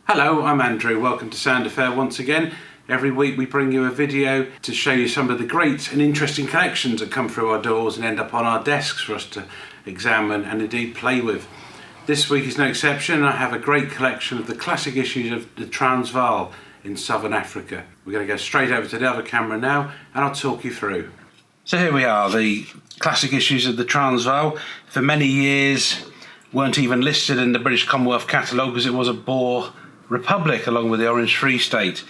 Hello, I'm Andrew. Welcome to Sound Affair once again. Every week we bring you a video to show you some of the great and interesting collections that come through our doors and end up on our desks for us to examine and indeed play with. This week is no exception. I have a great collection of the classic issues of the Transvaal in southern Africa. We're going to go straight over to the other camera now and I'll talk you through. So here we are, the classic issues of the Transvaal. For many years weren't even listed in the British Commonwealth catalogue because it was a Boer Republic along with the Orange Free State.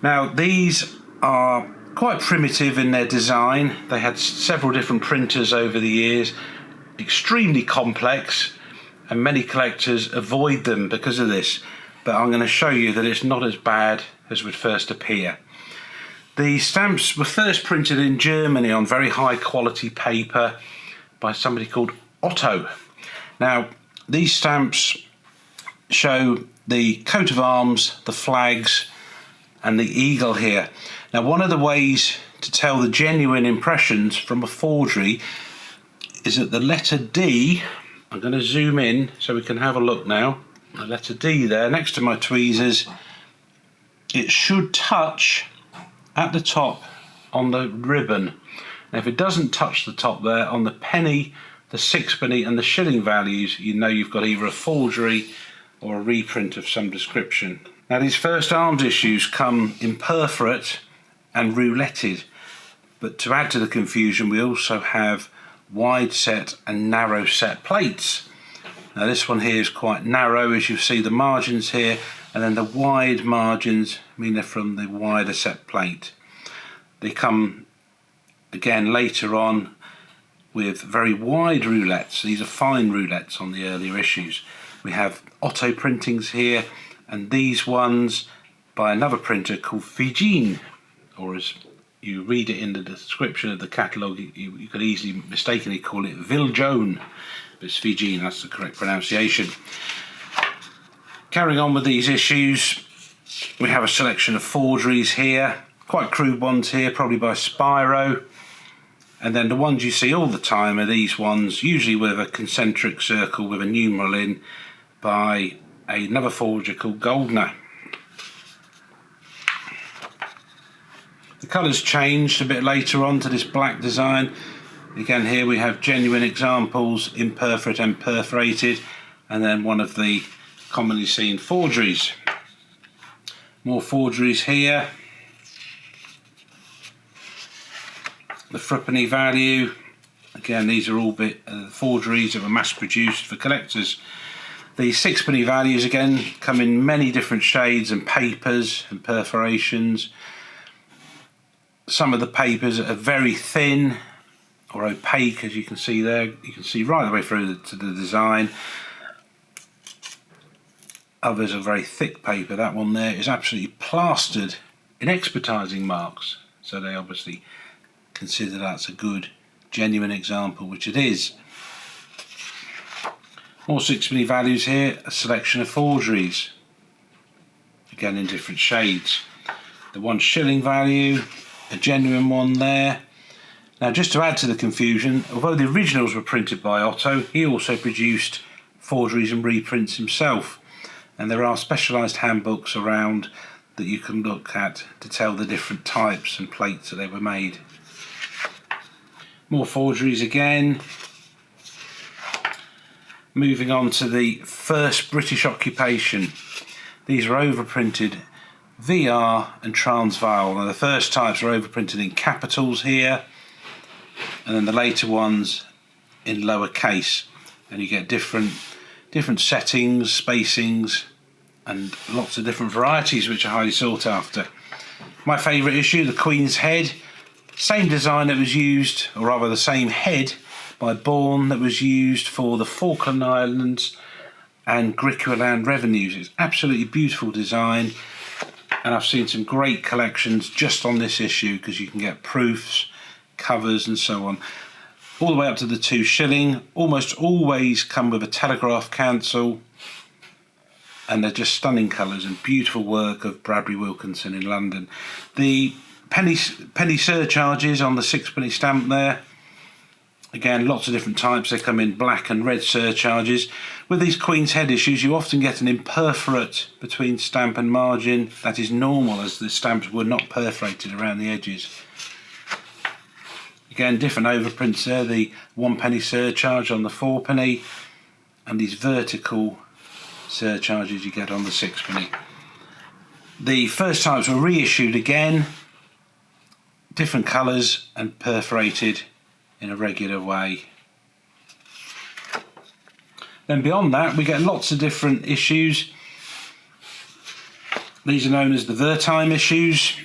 Now these are quite primitive in their design. They had several different printers over the years, extremely complex, and many collectors avoid them because of this, but I'm going to show you that it's not as bad as would first appear. The stamps were first printed in Germany on very high quality paper by somebody called Otto. Now these stamps show the coat of arms, the flags and the eagle here. Now one of the ways to tell the genuine impressions from a forgery is that the letter D, I'm going to zoom in so we can have a look now, the letter D there next to my tweezers, it should touch at the top on the ribbon. Now if it doesn't touch the top there, on the penny, the sixpenny and the shilling values, you know you've got either a forgery or a reprint of some description. Now these first arms issues come imperforate and rouletted, but to add to the confusion we also have wide set and narrow set plates. Now this one here is quite narrow, as you see the margins here, and then the wide margins mean they're from the wider set plate. They come again later on with very wide roulettes. These are fine roulettes on the earlier issues. We have Otto printings here, and these ones by another printer called Fijin, or as you read it in the description of the catalogue, you could easily mistakenly call it Viljoen, but it's Fijin, that's the correct pronunciation. Carrying on with these issues, we have a selection of forgeries here, quite crude ones here, probably by Spyro, and then the ones you see all the time are these ones, usually with a concentric circle with a numeral in, by another forger called Goldner. The colours changed a bit later on to this black design. Again here we have genuine examples, imperforate and perforated, and then one of the commonly seen forgeries. More forgeries here. The threepenny value, again these are all forgeries that were mass produced for collectors. The sixpenny values again come in many different shades and papers and perforations. Some of the papers are very thin or opaque, as you can see there. You can see right the way through to the design. Others are very thick paper. That one there is absolutely plastered in expertising marks, so they obviously consider that's a good genuine example, which it is. More sixpenny values here, a selection of forgeries, again in different shades. The 1 shilling value, a genuine one there. Now just to add to the confusion, although the originals were printed by Otto, he also produced forgeries and reprints himself, and there are specialised handbooks around that you can look at to tell the different types and plates that they were made. More forgeries again. Moving on to the first British occupation. These are overprinted VR and Transvaal. Now the first types are overprinted in capitals here, and then the later ones in lowercase, and you get different settings, spacings, and lots of different varieties which are highly sought after. My favourite issue, the Queen's Head, same design that was used, or rather the same head by Bourne that was used for the Falkland Islands and Griqualand revenues. It's absolutely beautiful design, and I've seen some great collections just on this issue because you can get proofs, covers and so on. All the way up to the 2 shilling, almost always come with a telegraph cancel, and they're just stunning colours and beautiful work of Bradbury Wilkinson in London. The penny surcharges on the sixpenny stamp there Again, lots of different types. They come in black and red surcharges. With these Queen's Head issues, you often get an imperforate between stamp and margin. That is normal, as the stamps were not perforated around the edges. Again, different overprints there. The 1p surcharge on the 4p, and these vertical surcharges you get on the 6p. The first types were reissued again, different colours and perforated in a regular way. Then beyond that we get lots of different issues. These are known as the Vertime issues.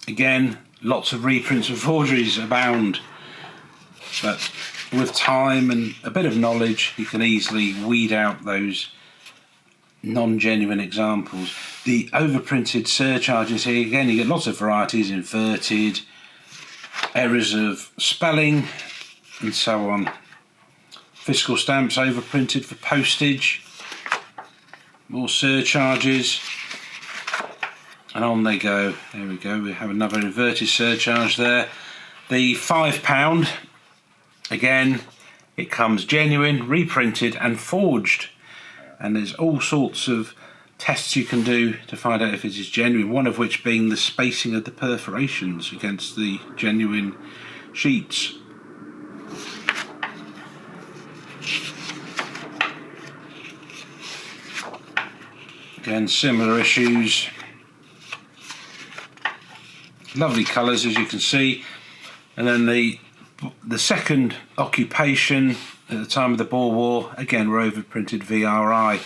Again, lots of reprints and forgeries abound, but with time and a bit of knowledge you can easily weed out those non-genuine examples. The overprinted surcharges here, again you get lots of varieties, inverted, errors of spelling and so on. Fiscal stamps overprinted for postage, more surcharges, and on they go. There we go, we have another inverted surcharge there. The £5, again it comes genuine, reprinted and forged, and there's all sorts of tests you can do to find out if it is genuine, one of which being the spacing of the perforations against the genuine sheets. Again, similar issues, lovely colours as you can see. And then the second occupation at the time of the Boer War, again were overprinted VRI.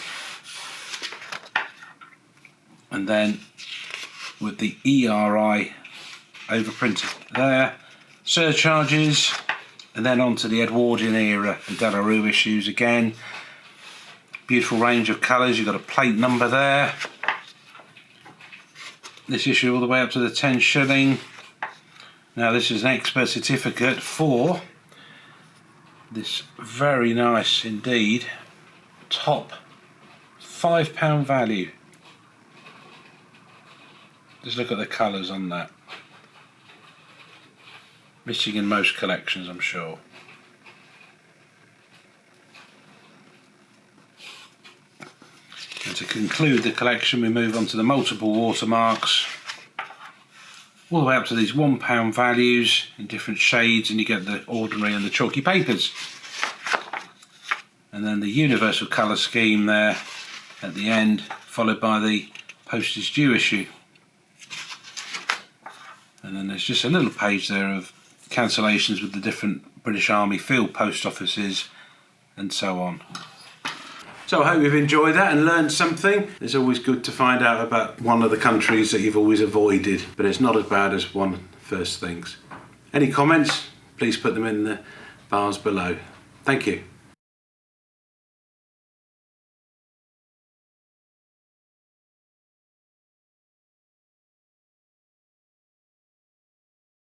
And then with the ERI overprinted there, surcharges, and then on to the Edwardian era and Delarue issues again. Beautiful range of colours, you've got a plate number there. This issue all the way up to the 10 shilling. Now this is an expert certificate for this very nice indeed top £5 value. Just look at the colours on that. Missing in most collections, I'm sure. And to conclude the collection, we move on to the multiple watermarks, all the way up to these £1 values in different shades, and you get the ordinary and the chalky papers. And then the universal colour scheme there at the end, followed by the postage due issue. And then there's just a little page there of cancellations with the different British Army field post offices and so on. So I hope you've enjoyed that and learned something. It's always good to find out about one of the countries that you've always avoided, but it's not as bad as one first thinks. Any comments? Please put them in the bars below. Thank you.